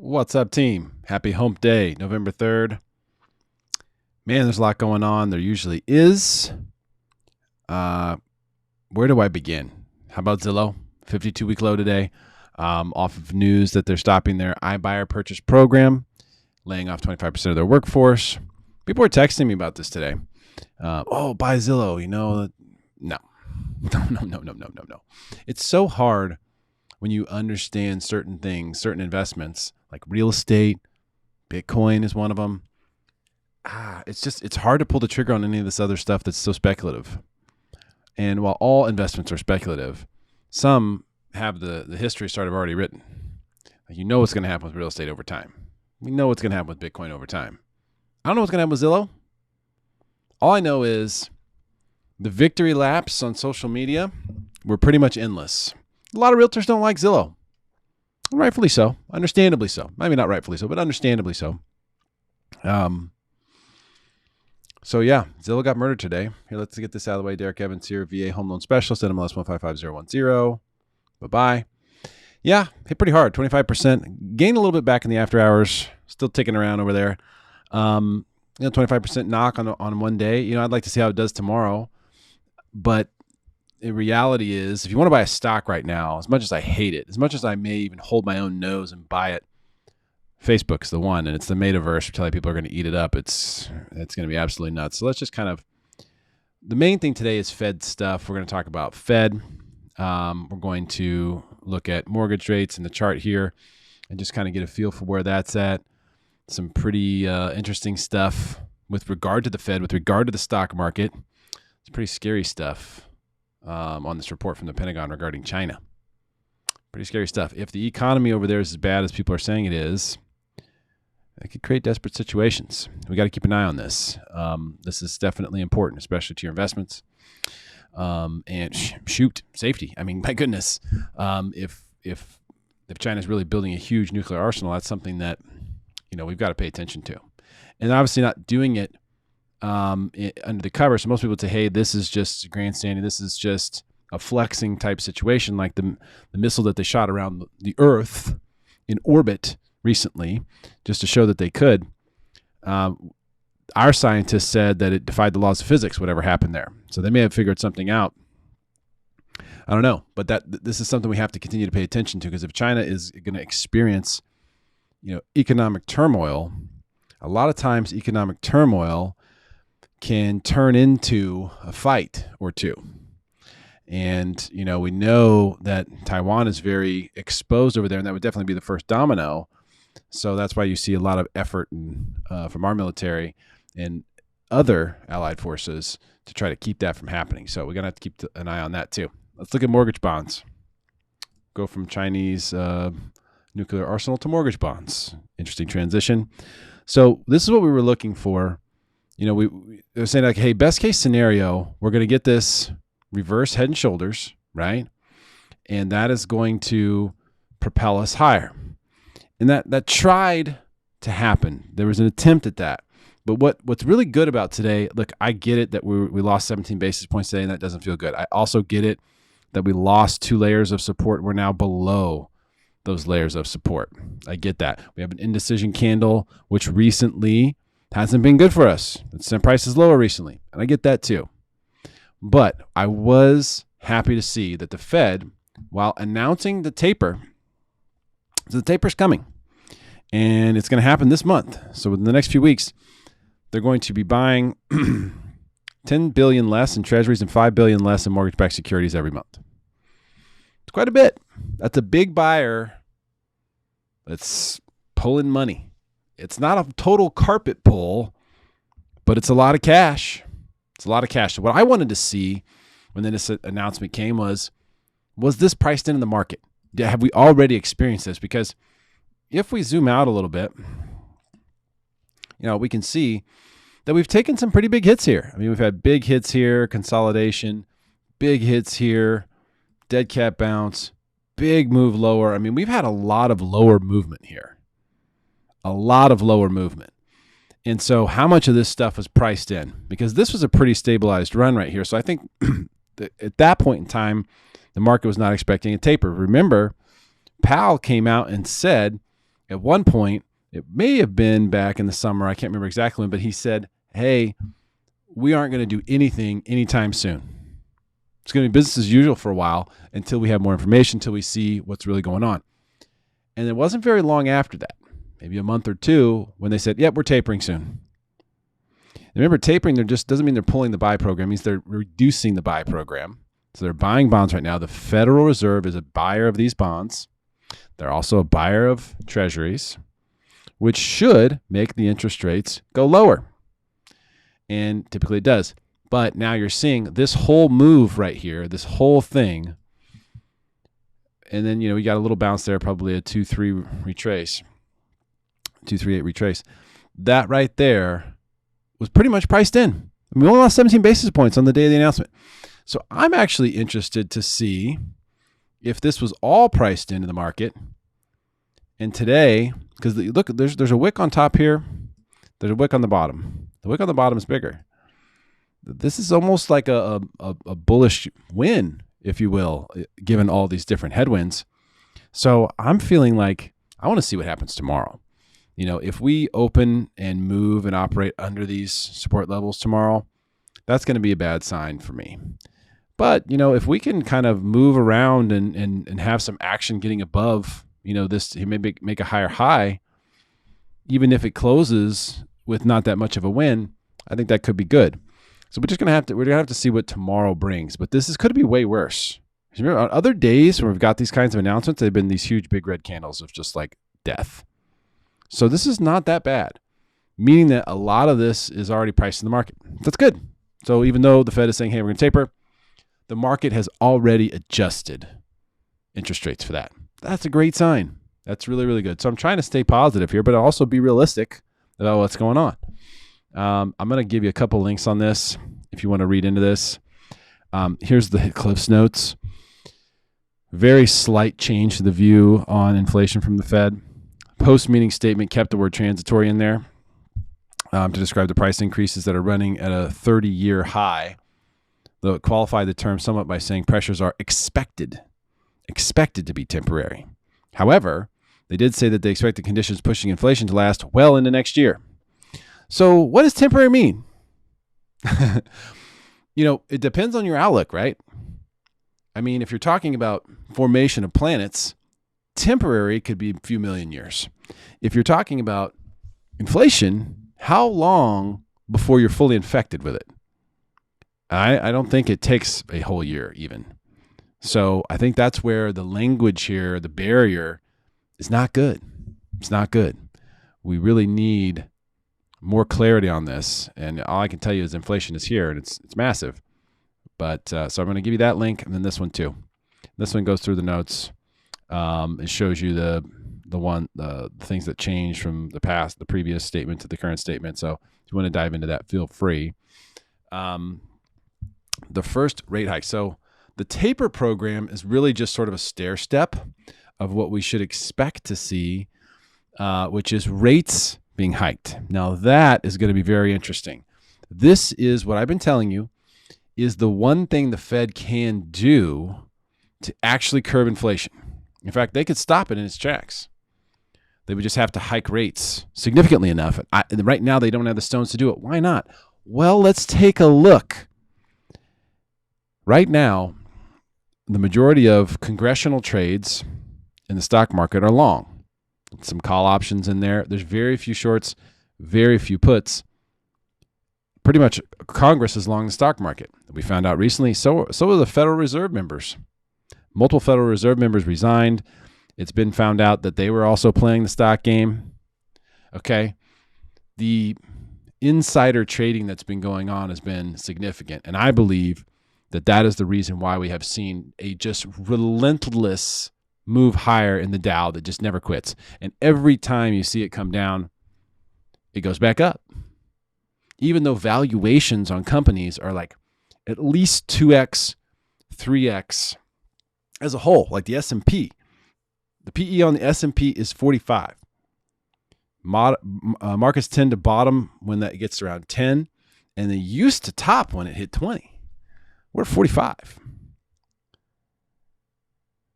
What's up, team? Happy Hump Day, November 3rd. Man, there's a lot going on. There usually is. Where do I begin? How about Zillow? 52-week low today. Off of news that they're stopping their iBuyer purchase program, laying off 25% of their workforce. People were texting me about this today. Buy Zillow. No. No. It's so hard when you understand certain things, certain investments, like real estate. Bitcoin is one of them. It's hard to pull the trigger on any of this other stuff that's so speculative. And while all investments are speculative, some have the history sort of already written. Like, you know what's going to happen with real estate over time. We know what's going to happen with Bitcoin over time. I don't know what's going to happen with Zillow. All I know is the victory laps on social media were pretty much endless. A lot of realtors don't like Zillow. Rightfully so. Understandably so. Maybe not rightfully so, but understandably so. Zillow got murdered today. Here, let's get this out of the way. Derrick Evans here, VA Home Loan Specialist, NMLS 155010. Bye-bye. Yeah, hit pretty hard, 25%. Gained a little bit back in the after hours. Still ticking around over there. 25% knock on one day. I'd like to see how it does tomorrow. But the reality is, if you want to buy a stock right now, as much as I hate it, as much as I may even hold my own nose and buy it, Facebook's the one, and it's the metaverse. We're telling people are going to eat it up. It's going to be absolutely nuts. So let's just the main thing today is Fed stuff. We're going to talk about Fed. We're going to look at mortgage rates in the chart here and just kind of get a feel for where that's at. Some pretty interesting stuff with regard to the Fed, with regard to the stock market. It's pretty scary stuff on this report from the Pentagon regarding China. Pretty scary stuff. If the economy over there is as bad as people are saying it is, it could create desperate situations. We got to keep an eye on this. This is definitely important, especially to your investments. And safety. I mean, my goodness, if China's really building a huge nuclear arsenal, that's something that we've got to pay attention to, and obviously not doing it under the cover. So most people would say, hey, this is just grandstanding. This is just a flexing type situation, like the missile that they shot around the Earth in orbit recently, just to show that they could. Our scientists said that it defied the laws of physics, whatever happened there. So they may have figured something out. I don't know, but this is something we have to continue to pay attention to, because if China is going to experience, economic turmoil, a lot of times economic turmoil can turn into a fight or two. And, we know that Taiwan is very exposed over there, and that would definitely be the first domino. So that's why you see a lot of effort from our military and other allied forces to try to keep that from happening. So we're going to have to keep an eye on that too. Let's look at mortgage bonds. Go from Chinese nuclear arsenal to mortgage bonds. Interesting transition. So this is what we were looking for. They're saying, like, hey, best case scenario, we're going to get this reverse head and shoulders, right? And that is going to propel us higher. And that tried to happen. There was an attempt at that. But what's really good about today, look, I get it that we lost 17 basis points today, and that doesn't feel good. I also get it that we lost 2 layers of support. We're now below those layers of support. I get that. We have an indecision candle, which recently hasn't been good for us. The price is lower recently, and I get that too. But I was happy to see that the Fed, while announcing the taper's coming, and it's going to happen this month. So within the next few weeks, they're going to be buying $10 billion less in treasuries and $5 billion less in mortgage-backed securities every month. It's quite a bit. That's a big buyer that's pulling money. It's not a total carpet pull, but it's a lot of cash. It's a lot of cash. So what I wanted to see when this announcement came was this priced into the market? Have we already experienced this? Because if we zoom out a little bit, we can see that we've taken some pretty big hits here. I mean, we've had big hits here, consolidation, big hits here, dead cat bounce, big move lower. I mean, we've had a lot of lower movement here. A lot of lower movement. And so how much of this stuff was priced in? Because this was a pretty stabilized run right here. So I think at that point in time, the market was not expecting a taper. Remember, Powell came out and said At one point, it may have been back in the summer, I can't remember exactly when, but he said, hey, we aren't going to do anything anytime soon. It's going to be business as usual for a while until we have more information, until we see what's really going on. And it wasn't very long after that, maybe a month or two, when they said, yep, we're tapering soon. And remember, tapering doesn't mean they're pulling the buy program. It means they're reducing the buy program. So they're buying bonds right now. The Federal Reserve is a buyer of these bonds. They're also a buyer of treasuries, which should make the interest rates go lower. And typically it does. But now you're seeing this whole move right here, this whole thing. And then, we got a little bounce there, probably a 2-3 retrace, 238 retrace. That right there was pretty much priced in. We only lost 17 basis points on the day of the announcement. So I'm actually interested to see if this was all priced into the market. And today, because look, there's a wick on top here. There's a wick on the bottom. The wick on the bottom is bigger. This is almost like a bullish win, if you will, given all these different headwinds. So I'm feeling like I want to see what happens tomorrow. If we open and move and operate under these support levels tomorrow, that's going to be a bad sign for me. But, if we can kind of move around and have some action getting above, this, maybe make a higher high, even if it closes with not that much of a win, I think that could be good. So we're going to have to see what tomorrow brings. But could be way worse. Remember, on other days when we've got these kinds of announcements, they've been these huge big red candles of just like death. So this is not that bad, meaning that a lot of this is already priced in the market. That's good. So even though the Fed is saying, hey, we're going to taper, the market has already adjusted interest rates for that. That's a great sign. That's really, really good. So I'm trying to stay positive here, but also be realistic about what's going on. I'm going to give you a couple links on this if you want to read into this. Here's the Cliff's Notes. Very slight change to the view on inflation from the Fed. Post-meeting statement kept the word transitory in there to describe the price increases that are running at a 30-year high, though it qualified the term somewhat by saying pressures are expected to be temporary. However, they did say that they expect the conditions pushing inflation to last well into next year. So what does temporary mean? It depends on your outlook, right? I mean, if you're talking about formation of planets, temporary could be a few million years. If you're talking about inflation, how long before you're fully infected with it? I don't think it takes a whole year even. So I think that's where the language here, the barrier, is not good. It's not good. We really need more clarity on this. And all I can tell you is inflation is here and it's massive. But so I'm going to give you that link and then this one too. This one goes through the notes. It shows you the things that changed from the previous statement to the current statement. So if you want to dive into that, feel free. The first rate hike. So the taper program is really just sort of a stair step of what we should expect to see, which is rates being hiked. Now that is going to be very interesting. This is what I've been telling you is the one thing the Fed can do to actually curb inflation. In fact, they could stop it in its tracks. They would just have to hike rates significantly enough. Right now, they don't have the stones to do it. Why not? Well, let's take a look. Right now, the majority of congressional trades in the stock market are long. Some call options in there. There's very few shorts, very few puts. Pretty much Congress is long the stock market. We found out recently, so are the Federal Reserve members. Multiple Federal Reserve members resigned. It's been found out that they were also playing the stock game. Okay. The insider trading that's been going on has been significant. And I believe that is the reason why we have seen a just relentless move higher in the Dow that just never quits. And every time you see it come down, it goes back up. Even though valuations on companies are like at least 2x, 3x as a whole, like the S&P. The PE on the S&P is 45. Markets tend to bottom when that gets around 10, and they used to top when it hit 20. We're at 45.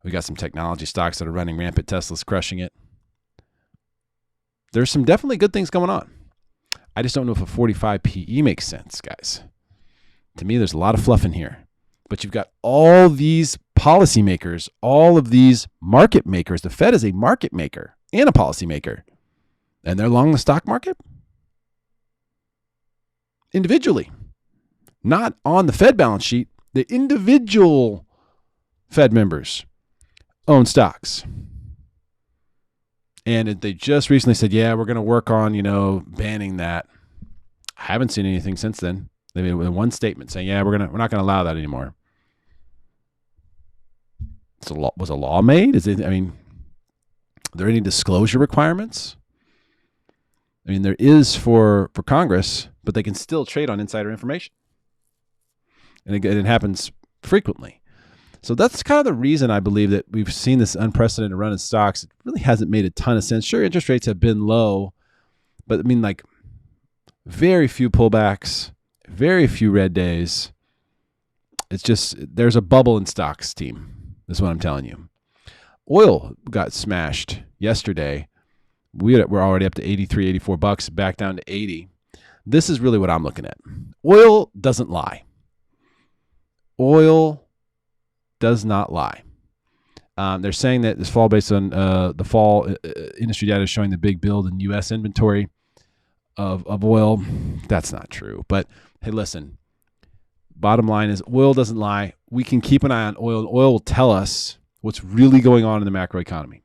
We got some technology stocks that are running rampant. Tesla's crushing it. there's some definitely good things going on. I just don't know if a 45 PE makes sense, guys. To me, there's a lot of fluff in here. But you've got all these policymakers, all of these market makers. The Fed is a market maker and a policymaker. And they're long the stock market individually, not on the Fed balance sheet. The individual Fed members own stocks. And they just recently said, yeah, we're going to work on, banning that. I haven't seen anything since then. They made one statement saying, yeah, we're not going to allow that anymore. Was a law made? Are there any disclosure requirements? There is for Congress, but they can still trade on insider information. And it happens frequently. So that's kind of the reason I believe that we've seen this unprecedented run in stocks. It really hasn't made a ton of sense. Sure, interest rates have been low, but very few pullbacks, very few red days. It's just, there's a bubble in stocks, team. That's what I'm telling you. Oil got smashed yesterday. We're already up to 83, 84 bucks, back down to 80. This is really what I'm looking at. Oil doesn't lie. Oil does not lie. They're saying that this fall, based on the fall industry data, is showing the big build in U.S. inventory of oil. That's not true. But hey, listen, bottom line is oil doesn't lie. We can keep an eye on oil, and oil will tell us what's really going on in the macroeconomy.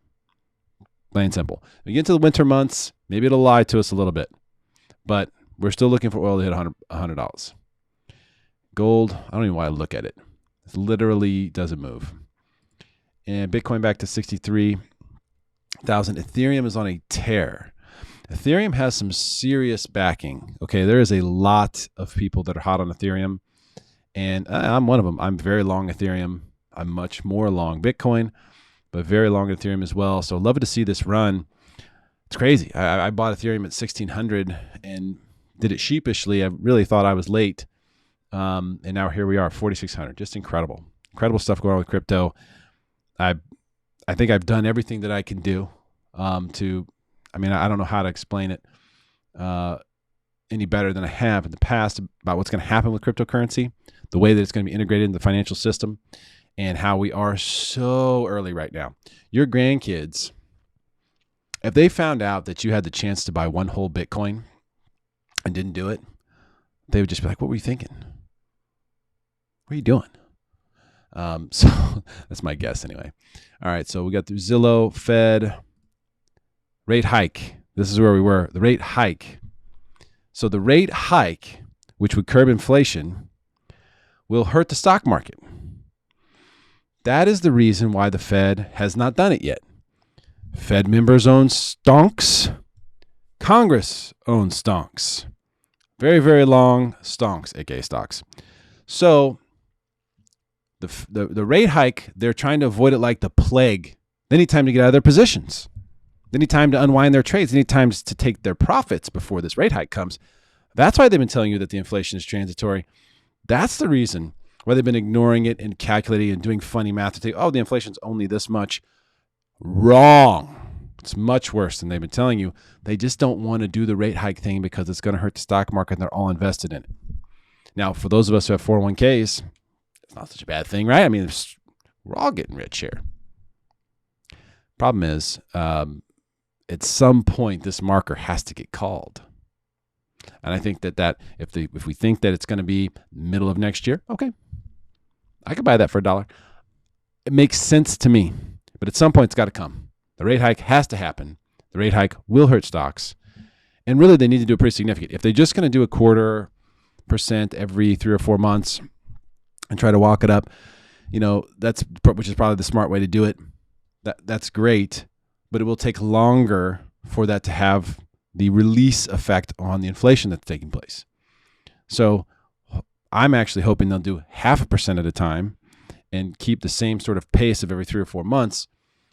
Plain and simple. When we get into the winter months, maybe it'll lie to us a little bit, but we're still looking for oil to hit $100. Gold, I don't even want to look at it. It literally doesn't move. And Bitcoin back to 63,000. Ethereum is on a tear. Ethereum has some serious backing. Okay, there is a lot of people that are hot on Ethereum, and I'm one of them. I'm very long Ethereum. I'm much more long Bitcoin, but very long Ethereum as well. So love to see this run. It's crazy. I bought Ethereum at 1,600 and did it sheepishly. I really thought I was late. And now here we are, 4,600. Just incredible. Incredible stuff going on with crypto. I think I've done everything that I can do I don't know how to explain it any better than I have in the past about what's going to happen with cryptocurrency, the way that it's going to be integrated in the financial system, and how we are so early right now. Your grandkids, if they found out that you had the chance to buy one whole Bitcoin and didn't do it, they would just be like, what were you thinking? What are you doing? So that's my guess anyway. All right, so we got through Zillow, Fed, rate hike. This is where we were, the rate hike. So the rate hike, which would curb inflation, will hurt the stock market. That is the reason why the Fed has not done it yet. Fed members own stonks. Congress owns stonks. Very, very long stonks, aka stocks. So the rate hike, they're trying to avoid it like the plague. They need time to get out of their positions. They need time to unwind their trades. They need time to take their profits before this rate hike comes. That's why they've been telling you that the inflation is transitory. That's the reason why they've been ignoring it and calculating and doing funny math to say, oh, the inflation's only this much. Wrong. It's much worse than they've been telling you. They just don't want to do the rate hike thing because it's going to hurt the stock market and they're all invested in it. Now, for those of us who have 401ks, it's not such a bad thing, right? We're all getting rich here. Problem is, at some point, this marker has to get called. And I think that if we think that it's going to be middle of next year, okay, I could buy that for $1. It makes sense to me, but at some point it's got to come. The rate hike has to happen. The rate hike will hurt stocks, and really they need to do it pretty significant. If they're just going to do 0.25% every 3 or 4 months and try to walk it up, which is probably the smart way to do it. That's great, but it will take longer for that to have the release effect on the inflation that's taking place. So I'm actually hoping they'll do 0.5% at a time and keep the same sort of pace of every 3 or 4 months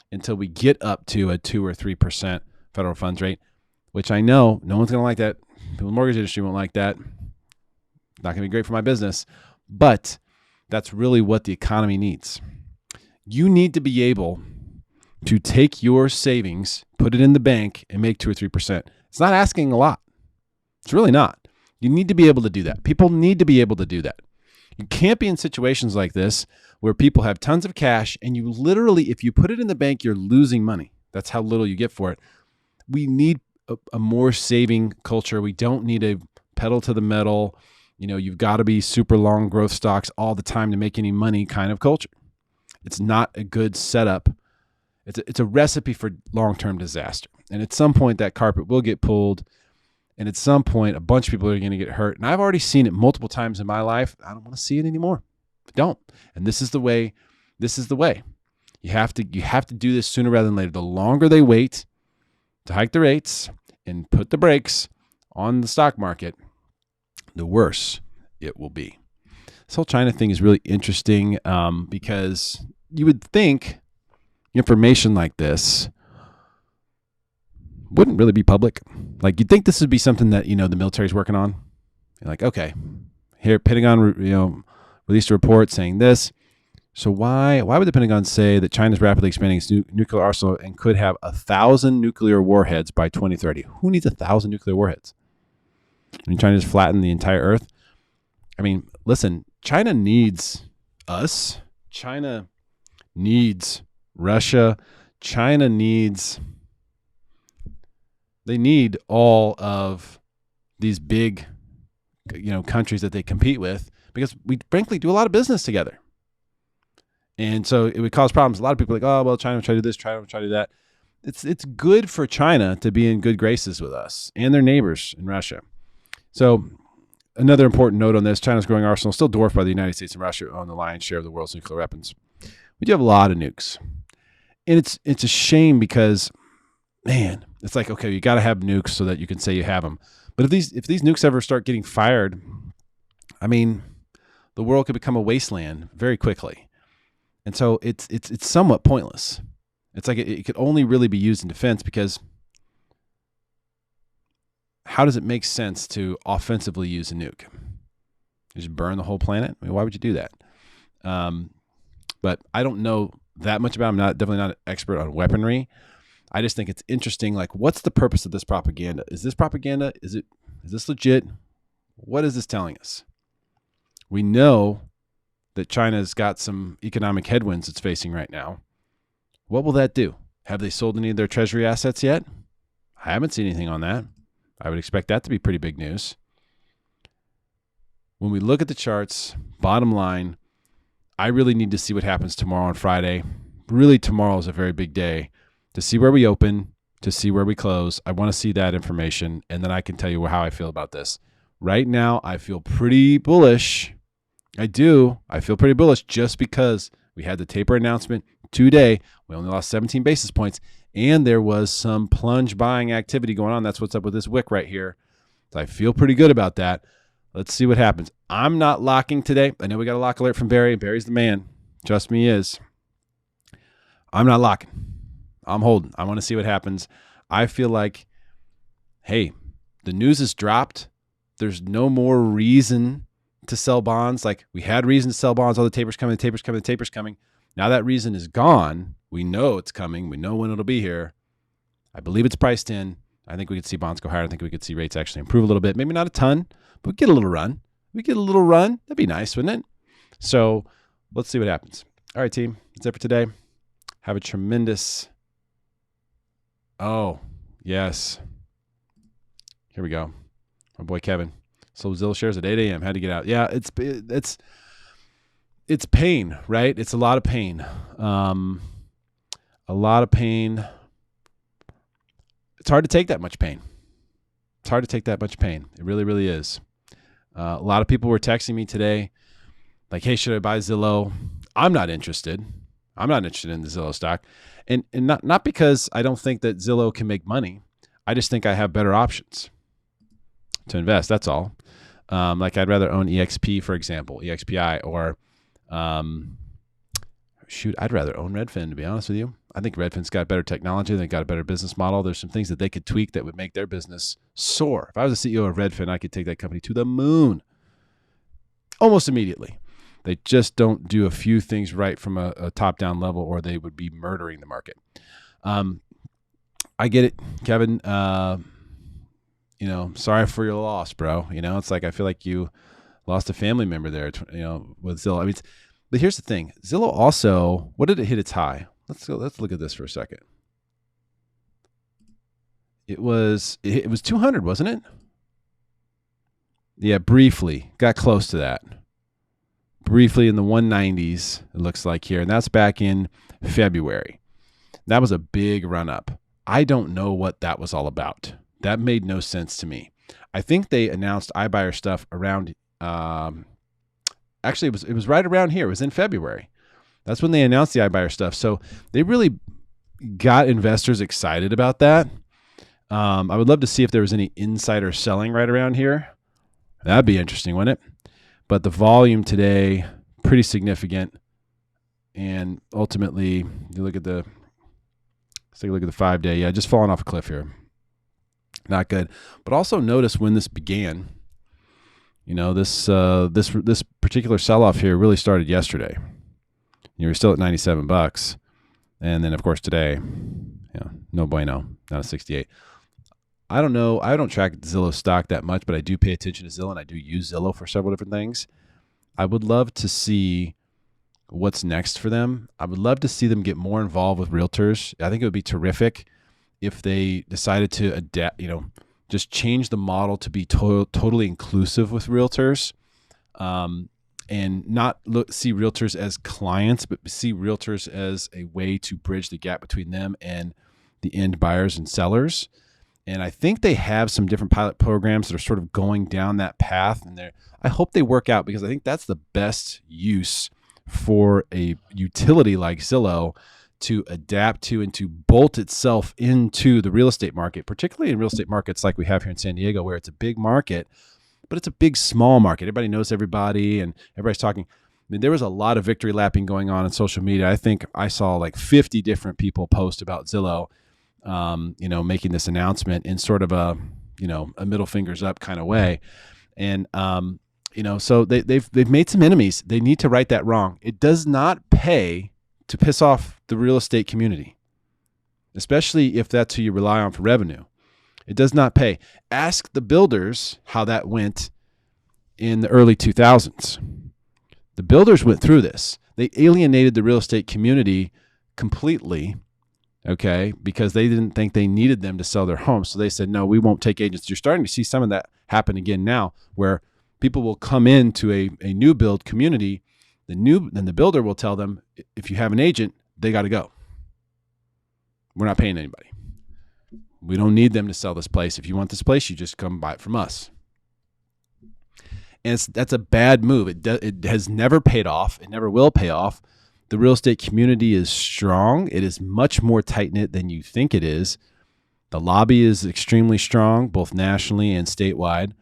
until we get up to a 2 or 3% federal funds rate, which I know no one's going to like that. People in the mortgage industry won't like that. Not going to be great for my business, but that's really what the economy needs. You need to be able to take your savings, put it in the bank, and make 2 or 3%. It's not asking a lot. It's really not. You need to be able to do that. People need to be able to do that. You can't be in situations like this where people have tons of cash and you literally, if you put it in the bank, you're losing money. That's how little you get for it. We need a more saving culture. We don't need a pedal to the metal, you've got to be super long growth stocks all the time to make any money kind of culture. It's not a good setup. It's a recipe for long-term disaster. And at some point that carpet will get pulled. And at some point, a bunch of people are going to get hurt. And I've already seen it multiple times in my life. I don't want to see it anymore. I don't. And this is the way. You have to do this sooner rather than later. The longer they wait to hike the rates and put the brakes on the stock market, the worse it will be. This whole China thing is really interesting because you would think information like this wouldn't really be public. Like you'd think this would be something that, the military's working on. You're like, okay, here Pentagon, released a report saying this. So why would the Pentagon say that China's rapidly expanding its nuclear arsenal and could have 1,000 nuclear warheads by 2030? Who needs 1,000 nuclear warheads? I mean, China just flattened the entire Earth. I mean, listen, China needs us. China needs Russia. They need all of these big, countries that they compete with because we frankly do a lot of business together. And so it would cause problems. A lot of people are like, oh, well, China will try to do this, China will try to do that. It's good for China to be in good graces with us and their neighbors in Russia. So another important note on this, China's growing arsenal is still dwarfed by the United States and Russia own the lion's share of the world's nuclear weapons. We do have a lot of nukes. And it's a shame because, man, it's like, okay, you got to have nukes so that you can say you have them. But if these nukes ever start getting fired, I mean, the world could become a wasteland very quickly. And so it's somewhat pointless. It's like it could only really be used in defense because how does it make sense to offensively use a nuke? You just burn the whole planet? I mean, why would you do that? But I don't know that much about it. I'm definitely not an expert on weaponry. I just think it's interesting. Like, what's the purpose of this propaganda? Is this propaganda? Is this legit? What is this telling us? We know that China's got some economic headwinds it's facing right now. What will that do? Have they sold any of their treasury assets yet? I haven't seen anything on that. I would expect that to be pretty big news. When we look at the charts, bottom line, I really need to see what happens tomorrow on Friday. Really, tomorrow is a very big day to see where we open, to see where we close. I want to see that information, and then I can tell you how I feel about this. Right now, I feel pretty bullish. I do. I feel pretty bullish just because we had the taper announcement today. We only lost 17 basis points, and there was some plunge buying activity going on. That's what's up with this wick right here. So I feel pretty good about that. Let's see what happens. I'm not locking today. I know we got a lock alert from Barry. Barry's the man. Trust me, he is. I'm not locking. I'm holding. I want to see what happens. I feel like, hey, the news has dropped. There's no more reason to sell bonds. Like we had reason to sell bonds. All the taper's coming, the taper's coming, the taper's coming. Now that reason is gone. We know it's coming. We know when it'll be here. I believe it's priced in. I think we could see bonds go higher. I think we could see rates actually improve a little bit. Maybe not a ton, but we get a little run. That'd be nice, wouldn't it? So let's see what happens. All right, team. That's it for today. Have a tremendous... Oh, yes. Here we go. My boy Kevin. So Zillow shares at 8 a.m. Had to get out. Yeah, it's pain, right? It's a lot of pain. A lot of pain. It's hard to take that much pain. It really, really is. A lot of people were texting me today like, hey, should I buy Zillow? I'm not interested. I'm not interested in the Zillow stock. And not because I don't think that Zillow can make money. I just think I have better options to invest. That's all. Like I'd rather own EXP, for example, EXPI, or I'd rather own Redfin, to be honest with you. I think Redfin's got better technology. They've got a better business model. There's some things that they could tweak that would make their business soar. If I was the CEO of Redfin, I could take that company to the moon almost immediately. They just don't do a few things right from a top-down level, or they would be murdering the market. I get it, Kevin. Sorry for your loss, bro. It's like I feel like you lost a family member there, with Zillow. I mean, but here's the thing. Zillow also, what did it hit its high? Let's look at this for a second. It was 200, wasn't it? Yeah, briefly. Got close to that. Briefly in the 190s, it looks like here. And that's back in February. That was a big run up. I don't know what that was all about. That made no sense to me. I think they announced iBuyer stuff around, actually it was right around here. It was in February. That's when they announced the iBuyer stuff. So they really got investors excited about that. I would love to see if there was any insider selling right around here. That'd be interesting, wouldn't it? But the volume today, pretty significant. And ultimately, let's take a look at the 5-day. Yeah, just falling off a cliff here. Not good. But also notice when this began. This particular sell-off here really started yesterday. You were still at $97. And then, of course, today, no bueno, down to 68. I don't know. I don't track Zillow stock that much, but I do pay attention to Zillow, and I do use Zillow for several different things. I would love to see what's next for them. I would love to see them get more involved with realtors. I think it would be terrific if they decided to adapt, just change the model to be totally inclusive with realtors, and not see realtors as clients, but see realtors as a way to bridge the gap between them and the end buyers and sellers. And I think they have some different pilot programs that are sort of going down that path. And I hope they work out, because I think that's the best use for a utility like Zillow to adapt to and to bolt itself into the real estate market, particularly in real estate markets like we have here in San Diego, where it's a big market, but it's a big, small market. Everybody knows everybody and everybody's talking. I mean, there was a lot of victory lapping going on social media. I think I saw like 50 different people post about Zillow, making this announcement in sort of a middle fingers up kind of way. And, so they've made some enemies. They need to right that wrong. It does not pay to piss off the real estate community, especially if that's who you rely on for revenue. It does not pay. Ask the builders how that went in the early 2000s. The builders went through this. They alienated the real estate community completely, okay, because they didn't think they needed them to sell their homes. So they said, no, we won't take agents. You're starting to see some of that happen again now, where people will come into a new build community. Then the builder will tell them, if you have an agent, they got to go. We're not paying anybody. We don't need them to sell this place. If you want this place, you just come buy it from us. And that's a bad move. It has never paid off. It never will pay off. The real estate community is strong. It is much more tight-knit than you think it is. The lobby is extremely strong, both nationally and statewide.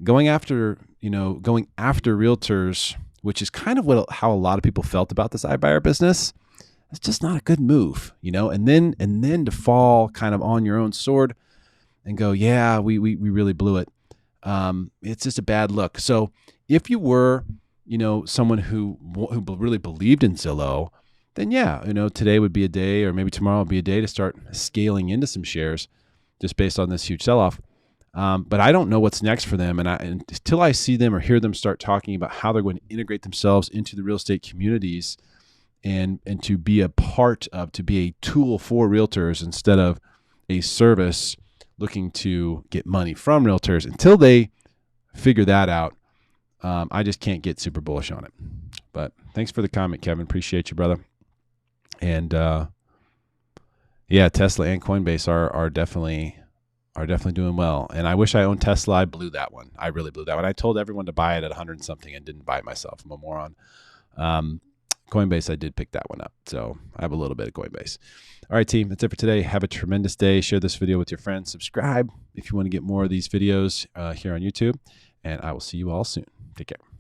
Going after realtors, which is kind of how a lot of people felt about this iBuyer business, it's just not a good move, and then to fall kind of on your own sword and go, yeah, we really blew it. It's just a bad look. So if you were, someone who really believed in Zillow, then yeah, today would be a day, or maybe tomorrow would be a day to start scaling into some shares just based on this huge sell-off. But I don't know what's next for them. And until I see them or hear them start talking about how they're going to integrate themselves into the real estate communities and to be a part of, to be a tool for realtors instead of a service looking to get money from realtors, until they figure that out, I just can't get super bullish on it. But thanks for the comment, Kevin. Appreciate you, brother. And yeah, Tesla and Coinbase are definitely doing well. And I wish I owned Tesla. I blew that one. I really blew that one. I told everyone to buy it at 100 and something and didn't buy it myself. I'm a moron. Coinbase, I did pick that one up. So I have a little bit of Coinbase. All right, team, that's it for today. Have a tremendous day. Share this video with your friends. Subscribe if you want to get more of these videos here on YouTube. And I will see you all soon. Take care.